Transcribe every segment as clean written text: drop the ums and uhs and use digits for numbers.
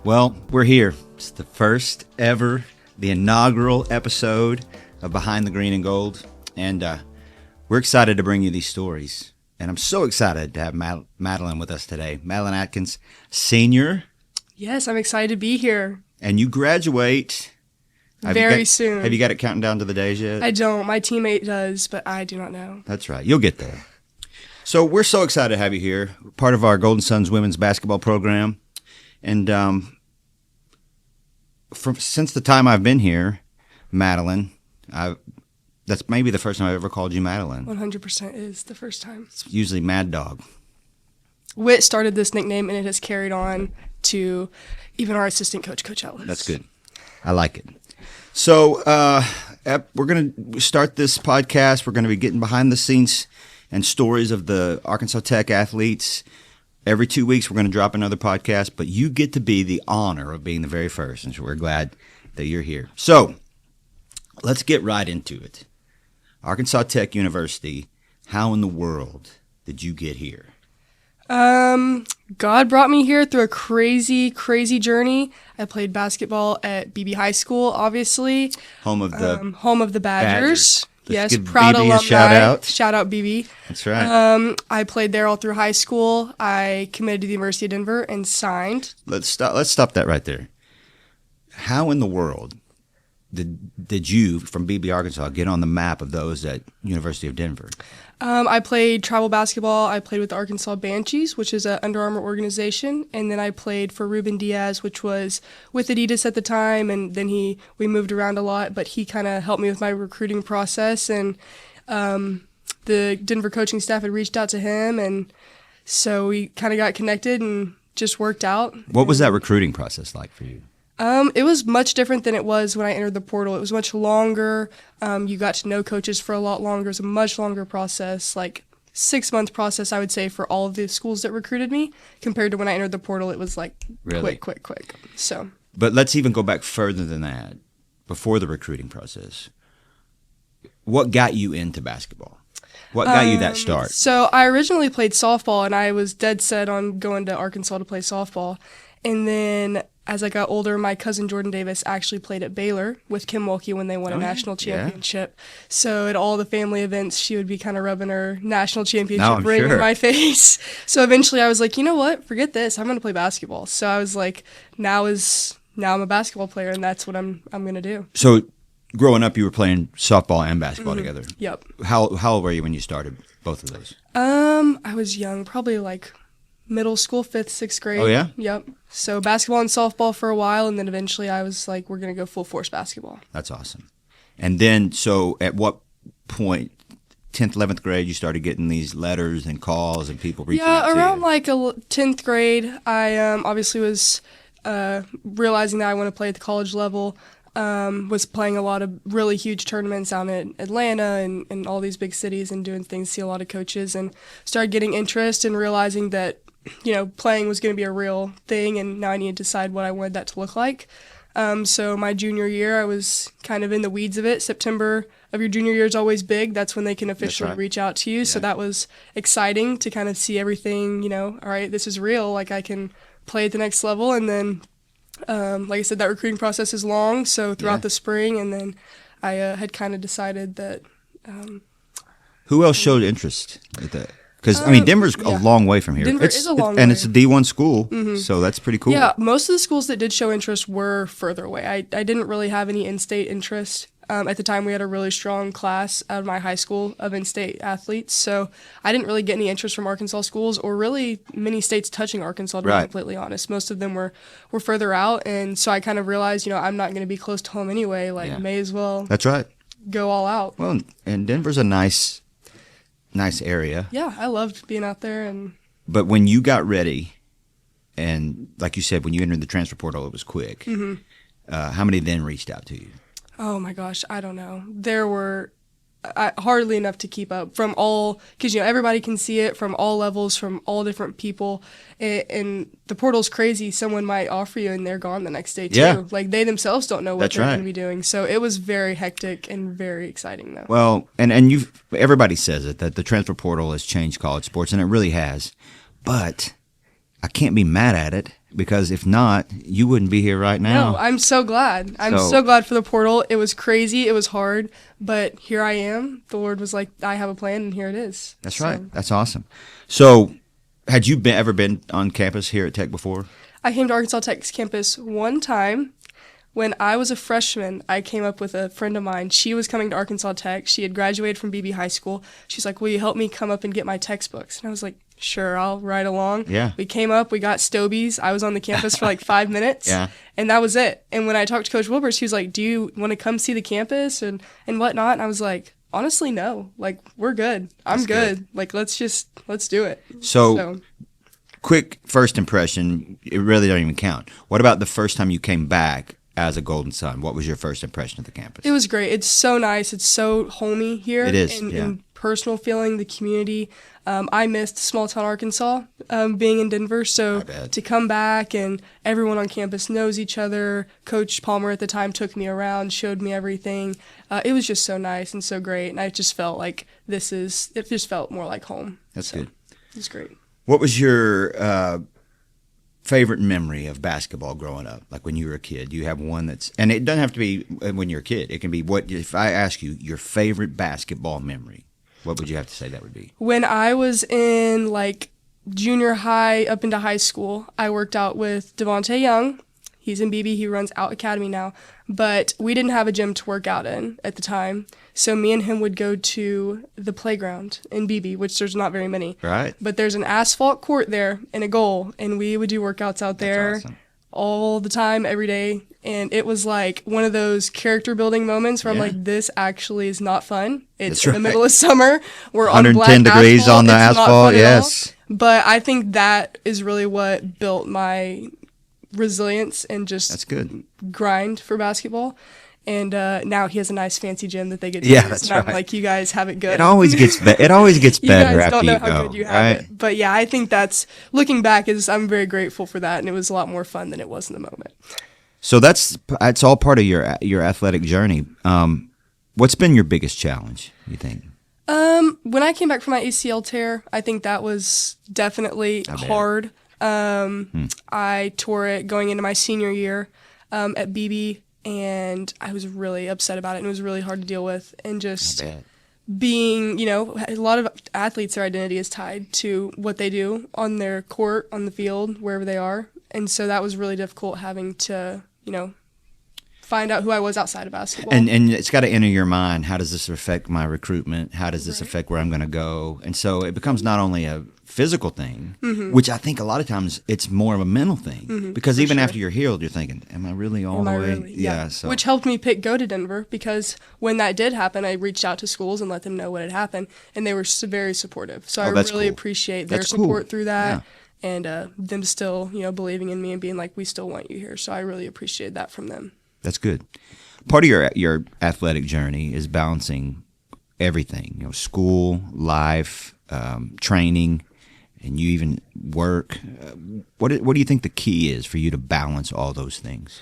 Well, we're here. It's the first ever, the inaugural episode of Behind the Green and Gold. And we're excited to bring you these stories. And I'm so excited to have Madelyn with us today. Madelyn Atkins, senior. Yes, I'm excited to be here. And you graduate very soon. Have you got it counting down to the days yet? I don't. My teammate does, but I do not know. That's right. You'll get there. So we're so excited to have you here, part of our Golden Suns women's basketball program. And since the time I've been here, Madelyn, that's maybe the first time I've ever called you Madelyn. 100% is the first time. It's usually Mad Dog. Whitt started this nickname, and it has carried on to even our assistant coach, Coach Ellis. That's good. I like it. So we're going to start this podcast. We're going to be getting behind the scenes and stories of the Arkansas Tech athletes. Every 2 weeks, we're going to drop another podcast, but you get to be the honor of being the very first, and so we're glad that you're here. So let's get right into it. Arkansas Tech University, how in the world did you get here? God brought me here through a crazy, crazy journey. I played basketball at BB High School, obviously. Home of the Badgers. Let's yes, proud BB alumni. Shout out BB. That's right. I played there all through high school. I committed to the University of Denver and signed. Let's stop that right there. How in the world did you from BB Arkansas get on the map of those at University of Denver? I played travel basketball. I played with the Arkansas Banshees, which is an Under Armour organization, and then I played for Ruben Diaz, which was with Adidas at the time, and then we moved around a lot, but he kind of helped me with my recruiting process, and the Denver coaching staff had reached out to him, and so we kind of got connected and just worked out. What was that recruiting process like for you? It was much different than it was when I entered the portal. It was much longer. You got to know coaches for a lot longer. It was a much longer process, like 6-month process, I would say, for all of the schools that recruited me, compared to when I entered the portal. It was like really? quick. So, but let's even go back further than that, before the recruiting process. What got you into basketball? What got you that start? So I originally played softball, and I was dead set on going to Arkansas to play softball. And then as I got older, my cousin Jordan Davis actually played at Baylor with Kim Mulkey when they won a national championship. Yeah. So at all the family events, she would be kind of rubbing her national championship ring in my face. So eventually I was like, you know what? Forget this. I'm going to play basketball. So I was like, now I'm a basketball player, and that's what I'm going to do. So growing up, you were playing softball and basketball together. Yep. How old were you when you started both of those? I was young, probably like middle school, 5th, 6th grade. Oh, yeah? Yep. So basketball and softball for a while, and then eventually I was like, we're going to go full force basketball. That's awesome. And then, so at what point, 10th, 11th grade, you started getting these letters and calls and people reaching out to you? Yeah, around like 10th grade, I obviously was realizing that I want to play at the college level. Was playing a lot of really huge tournaments out in Atlanta and all these big cities and doing things, see a lot of coaches, and started getting interest and realizing that, playing was going to be a real thing, and now I needed to decide what I wanted that to look like. So my junior year, I was kind of in the weeds of it. September of your junior year is always big. That's when they can officially reach out to you. Yeah. So that was exciting to kind of see everything, all right, this is real. Like I can play at the next level. And then, like I said, that recruiting process is long. So throughout the spring, and then I had kind of decided that. Who else showed interest at that? Because, Denver's a long way from here. Denver is a long way. And it's a D1 school, so that's pretty cool. Yeah, most of the schools that did show interest were further away. I didn't really have any in-state interest. At the time, we had a really strong class out of my high school of in-state athletes, so I didn't really get any interest from Arkansas schools or really many states touching Arkansas, to be completely honest. Most of them were further out, and so I kind of realized, I'm not going to be close to home anyway. May as well That's right. go all out. Well, and Denver's a nice area. Yeah, I loved being out there. But when you got ready, and like you said, when you entered the transfer portal, it was quick. How many then reached out to you? Oh my gosh, I don't know. There were hardly enough to keep up from all, because everybody can see it from all levels, from all different people, and the portal's crazy. Someone might offer you and they're gone the next day too. Yeah. Like they themselves don't know what they're going to be doing. So it was very hectic and very exciting though. Well, and everybody says it, that the transfer portal has changed college sports, and it really has. But I can't be mad at it because if not, you wouldn't be here right now. No, I'm so glad. I'm So- so glad for the portal. It was crazy. It was hard, but here I am. The Lord was like, I have a plan, and here it is. That's So, right. That's awesome. So, had you ever been on campus here at Tech before? I came to Arkansas Tech's campus one time. When I was a freshman, I came up with a friend of mine. She was coming to Arkansas Tech. She had graduated from BB High School. She's like, will you help me come up and get my textbooks? And I was like, sure, I'll ride along. Yeah. We came up, we got Stobies. I was on the campus for like 5 minutes. Yeah. And that was it. And when I talked to Coach Wilbers, he was like, do you want to come see the campus and whatnot? And I was like, honestly, no. Like, we're good. I'm That's good. good. Like, let's do it. So, quick first impression, it really don't even count. What about the first time you came back as a Golden Sun? What was your first impression of the campus? It was great. It's so nice. It's so homey here. It is, and, yeah. and personal feeling, the community. I missed small town Arkansas being in Denver. So I bet. to come back and everyone on campus knows each other. Coach Palmer at the time took me around, showed me everything. It was just so nice and so great. And I just felt like it just felt more like home. That's So, good. It was great. What was your favorite memory of basketball growing up? Like when you were a kid, do you have one and it doesn't have to be when you're a kid. It can be if I ask you your favorite basketball memory, what would you have to say that would be? When I was in like junior high up into high school, I worked out with Devontae Young. He's in BB. He runs Out Academy now. But we didn't have a gym to work out in at the time. So me and him would go to the playground in BB, which there's not very many. Right. But there's an asphalt court there and a goal. And we would do workouts out there That's awesome. all the time, every day. And it was like one of those character building moments where I'm Yeah. like, this actually is not fun. It's That's in the right. middle of summer. We're on 110 black degrees asphalt. on the It's not asphalt, fun at all. yes. But I think that is really what built my resilience and just That's good. grind for basketball. And now he has a nice fancy gym that they get to Yeah, use. that's and I'm right. like, you guys have it good. It always gets it always gets You better guys after don't know you how go. good you have right? it. But yeah, I think that's, looking back, I'm very grateful for that. And it was a lot more fun than it was in the moment. So that's all part of your athletic journey. What's been your biggest challenge, you think? When I came back from my ACL tear, I think that was definitely I bet. hard. I tore it going into my senior year at BB, and I was really upset about it, and it was really hard to deal with. And just I bet. being, a lot of athletes, their identity is tied to what they do on their court, on the field, wherever they are. And so that was really difficult having to, find out who I was outside of basketball. And it's got to enter your mind. How does this affect my recruitment? How does this affect where I'm going to go? And so it becomes not only a physical thing, which I think a lot of times it's more of a mental thing. Because even after you're healed, you're thinking, "Am I really all Am the I way?" really? Yeah. So Which helped me go to Denver, because when that did happen, I reached out to schools and let them know what had happened, and they were very supportive. So I that's really cool. appreciate their That's cool. support through that, Yeah. and them still, believing in me and being like, we still want you here. So I really appreciated that from them. that's good. Part of your athletic journey is balancing everything. School, life, training, and you even work. What do you think the key is for you to balance all those things?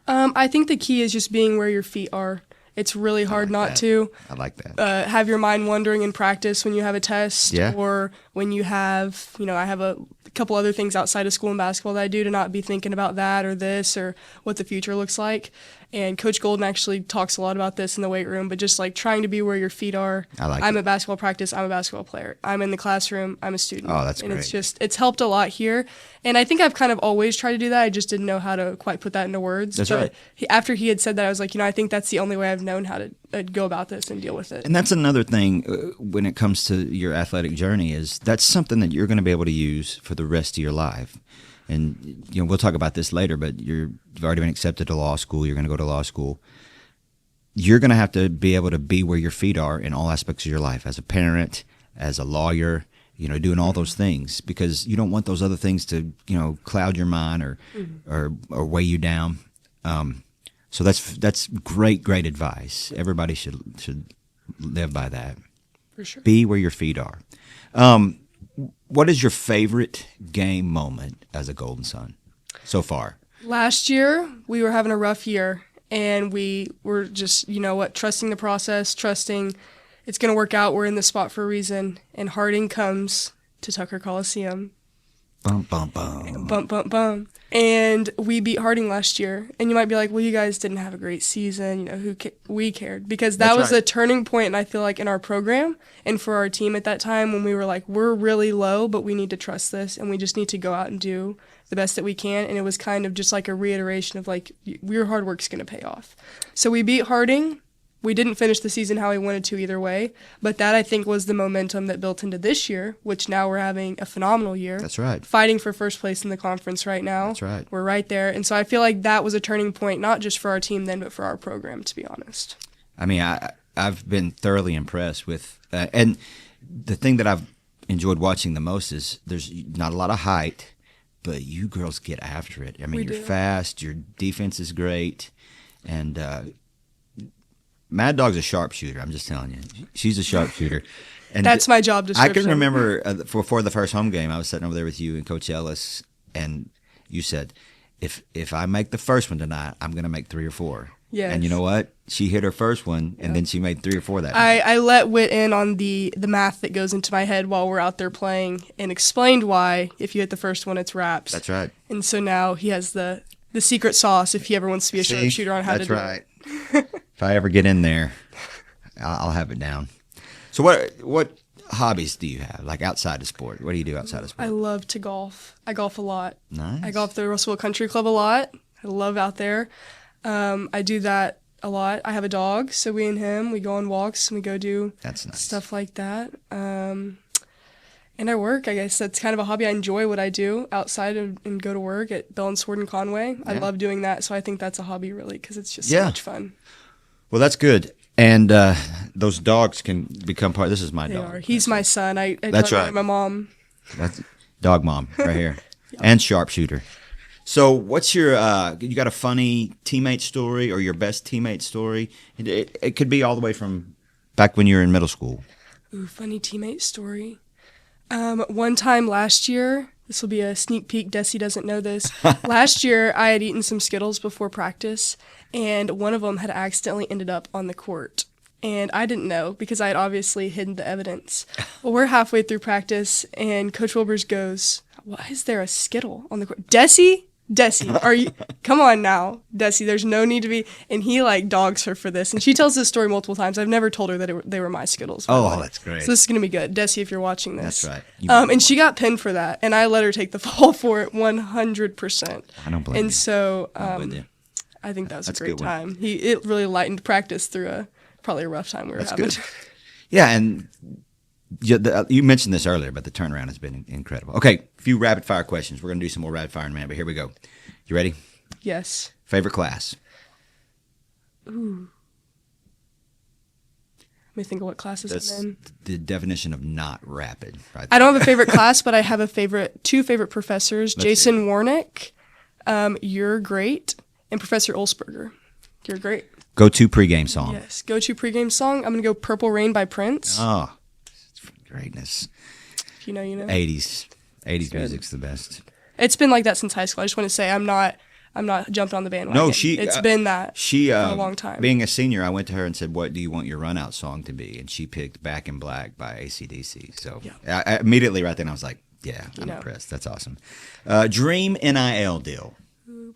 I think the key is just being where your feet are. It's really hard not that. to. I like that. Have your mind wandering in practice when you have a test, Yeah. or when you have, I have a couple other things outside of school and basketball that I do, to not be thinking about that or this or what the future looks like. And Coach Golden actually talks a lot about this in the weight room, but just like trying to be where your feet are. I like I'm it. at basketball practice, I'm a basketball player. I'm in the classroom, I'm a student. Oh, that's and great. it's helped a lot here. And I think I've kind of always tried to do that. I just didn't know how to quite put that into words. That's But right. After he had said that, I was like, I think that's the only way I've known how to go about this and deal with it. And that's another thing when it comes to your athletic journey, is that's something that you're going to be able to use for the rest of your life. And we'll talk about this later, but you've already been accepted to law school. You're going to go to law school. You're going to have to be able to be where your feet are in all aspects of your life, as a parent, as a lawyer, doing all those things, because you don't want those other things to, cloud your mind or weigh you down. So that's great advice. Everybody should live by that. For sure. Be where your feet are. What is your favorite game moment as a Golden Sun so far? Last year, we were having a rough year, and we were just, trusting the process, trusting it's going to work out. We're in this spot for a reason. And Harding comes to Tucker Coliseum, Bum, bum, bum. Bum, bum, bum. And we beat Harding last year. And you might be like, well, you guys didn't have a great season. You know, we cared. Because that That's was right. a turning point, and I feel like, in our program and for our team at that time when we were like, we're really low, but we need to trust this, and we just need to go out and do the best that we can. And it was kind of just like a reiteration of, like, your hard work's going to pay off. So we beat Harding. We didn't finish the season how we wanted to either way, but that, I think, was the momentum that built into this year, which now we're having a phenomenal year. That's right. Fighting for first place in the conference right now. That's right. We're right there. And so I feel like that was a turning point, not just for our team then, but for our program, to be honest. I mean, I've been thoroughly impressed with, and the thing that I've enjoyed watching the most is there's not a lot of height, but you girls get after it. I mean, you're fast, your defense is great, and Mad Dog's a sharpshooter. I'm just telling you, she's a sharpshooter. And that's my job description. I can remember before the first home game, I was sitting over there with you and Coach Ellis, and you said, "If I make the first one tonight, I'm going to make 3 or 4." Yes. And you know what? She hit her first one, and then she made 3 or 4 that night. night. I let Whitt in on the math that goes into my head while we're out there playing, and explained why if you hit the first one, it's wraps. That's right. And so now he has the secret sauce if he ever wants to be a sharpshooter on how to do it. That's right. If I ever get in there, I'll have it down. So what hobbies do you have, like outside of sport? What do you do outside of sport? I love to golf. I golf a lot. Nice. I golf at the Russellville Country Club a lot. I love out there. I do that a lot. I have a dog, so we and him, we go on walks and we go do That's nice. Stuff like that. And I work. I guess that's kind of a hobby. I enjoy what I do outside and go to work at Bell and Sword in Conway. I love doing that, so I think that's a hobby, really, because it's just so much fun. Well, that's good. And those dogs can become part. This is my They dog. are. He's my son. I That's talk right. about my mom. That's dog mom right here, and sharpshooter. So, what's your? You got a funny teammate story or your best teammate story? It could be all the way from back when you were in middle school. Ooh, funny teammate story. One time last year, this will be a sneak peek, Desi doesn't know this. Last year, I had eaten some Skittles before practice, and one of them had accidentally ended up on the court. And I didn't know because I had obviously hidden the evidence. Well, we're halfway through practice, and Coach Wilbers goes, "Why is there a Skittle on the court? Desi, are you, come on now, Desi, there's no need to be," and he like dogs her for this. And she tells this story multiple times. I've never told her that they were my Skittles. Oh, that's great. So this is going to be good. Desi, if you're watching this. That's right. And she got pinned for that, and I let her take the fall for it 100%. I don't blame you. And so I'm with you. I think that was That's a a great good one. time. It really lightened practice through probably a rough time we were That's having. good. Yeah, and you mentioned this earlier, but the turnaround has been incredible. Okay, a few rapid fire questions. We're going to do some more rapid fire in a minute, but here we go. You ready? Yes. Favorite class? Ooh. Let me think of what classes That's I'm in. the definition of not rapid. Right I don't have a favorite class, but I have two favorite professors. Let's Jason Warnick, you're great, and Professor Ulsberger. You're great. Go-to pregame song. Yes. Go-to pregame song. I'm going to go Purple Rain by Prince. Oh, greatness. If you know, you know. 80s music's the best. It's been like that since high school. I just want to say I'm not jumping on the bandwagon. No, it's been that for a long time. Being a senior, I went to her and said, "What do you want your run-out song to be?" And she picked "Back in Black" by AC/DC. So I immediately right then I was like, "Yeah, I'm impressed. That's awesome." Dream NIL deal.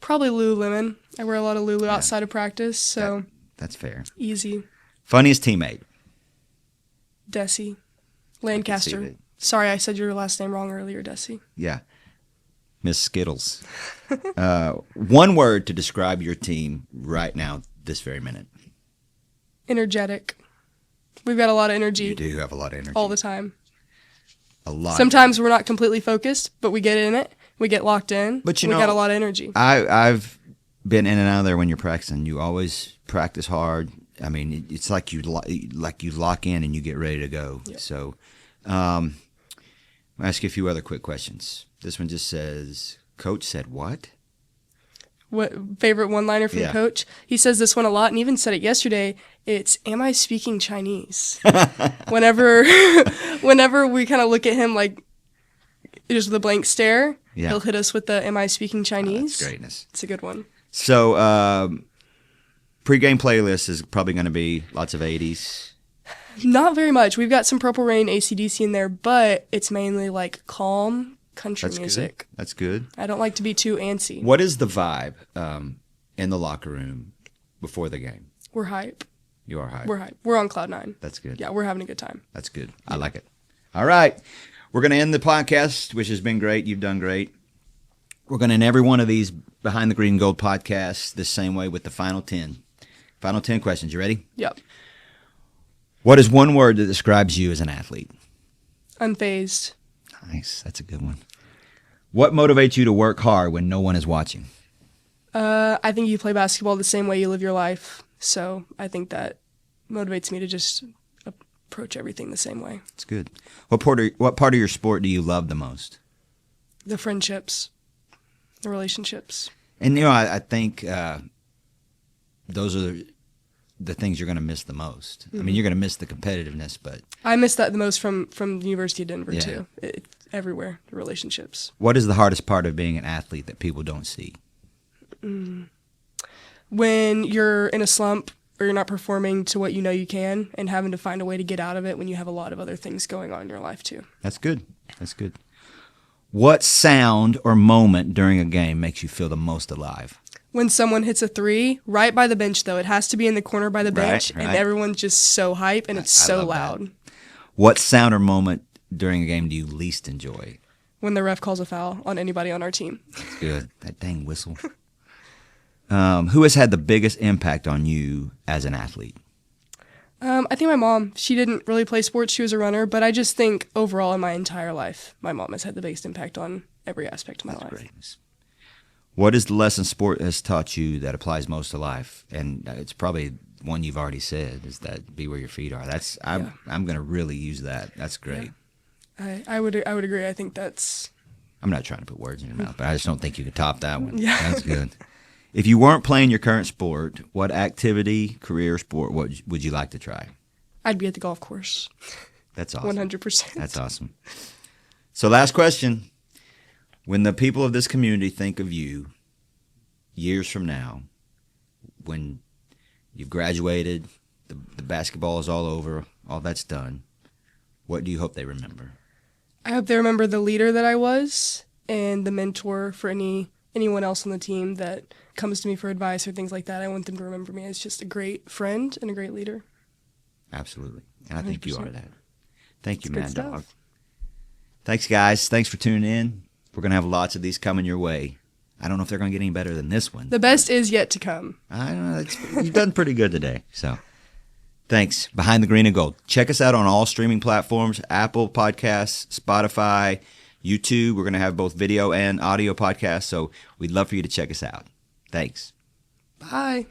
Probably Lululemon. I wear a lot of Lulu outside of practice, so that's fair. Easy. Funniest teammate. Desi. Lancaster. Sorry, I said your last name wrong earlier, Desi. Yeah. Miss Skittles. One word to describe your team right now, this very minute. Energetic. We've got a lot of energy. You do have a lot of energy. All the time. A lot. Sometimes we're not completely focused, but we get in it. We get locked in. But we got a lot of energy. I've been in and out of there when you're practicing. You always practice hard. I mean, it's like you lock in and you get ready to go. Yep. So, I'll ask you a few other quick questions. This one just says, "Coach said what?" What favorite one-liner from Coach? He says this one a lot, and even said it yesterday. It's, "Am I speaking Chinese?" whenever we kind of look at him like just with a blank stare, he'll hit us with the, "Am I speaking Chinese?" That's greatness. It's a good one. So, pregame playlist is probably going to be lots of 80s. Not very much. We've got some Purple Rain, AC/DC in there, but it's mainly like calm, country That's music. Good. That's good. I don't like to be too antsy. What is the vibe in the locker room before the game? We're hype. You are hype. We're hype. We're on cloud 9. That's good. Yeah, we're having a good time. That's good. I like it. All right. We're going to end the podcast, which has been great. You've done great. We're going to end every one of these Behind the Green and Gold podcasts the same way with the final 10. Final 10 questions. You ready? Yep. What is one word that describes you as an athlete? Unfazed. Nice. That's a good one. What motivates you to work hard when no one is watching? I think you play basketball the same way you live your life. So I think that motivates me to just approach everything the same way. That's good. What part of your sport do you love the most? The friendships, the relationships. And, I think those are the things you're going to miss the most. Mm-hmm. I mean, you're going to miss the competitiveness, but... I miss that the most from the University of Denver, too. Everywhere, the relationships. What is the hardest part of being an athlete that people don't see? When you're in a slump or you're not performing to what you know you can and having to find a way to get out of it when you have a lot of other things going on in your life, too. That's good. That's good. What sound or moment during a game makes you feel the most alive? When someone hits a 3, right by the bench, though. It has to be in the corner by the bench, right. And everyone's just so hype, and it's so loud. That. What sound or moment during a game do you least enjoy? When the ref calls a foul on anybody on our team. That's good. That dang whistle. Who has had the biggest impact on you as an athlete? I think my mom. She didn't really play sports. She was a runner. But I just think overall in my entire life, my mom has had the biggest impact on every aspect of my life. Great. What is the lesson sport has taught you that applies most to life? And it's probably one you've already said, is that be where your feet are. I'm going to really use that. That's great. Yeah. I would agree. I think that's... I'm not trying to put words in your mouth, but I just don't think you could top that one. Yeah. That's good. If you weren't playing your current sport, what activity, career, sport, what would you like to try? I'd be at the golf course. That's awesome. 100%. That's awesome. So last question. When the people of this community think of you years from now, when you've graduated, the basketball is all over, all that's done, what do you hope they remember? I hope they remember the leader that I was and the mentor for anyone else on the team that comes to me for advice or things like that. I want them to remember me as just a great friend and a great leader. Absolutely. And I think 100%. You are that. Thank you, Mad Dog. Thanks, guys. Thanks for tuning in. We're going to have lots of these coming your way. I don't know if they're going to get any better than this one. The best is yet to come. I don't know. You've done pretty good today. So thanks. Behind the Green and Gold. Check us out on all streaming platforms, Apple Podcasts, Spotify, YouTube. We're going to have both video and audio podcasts, so we'd love for you to check us out. Thanks. Bye.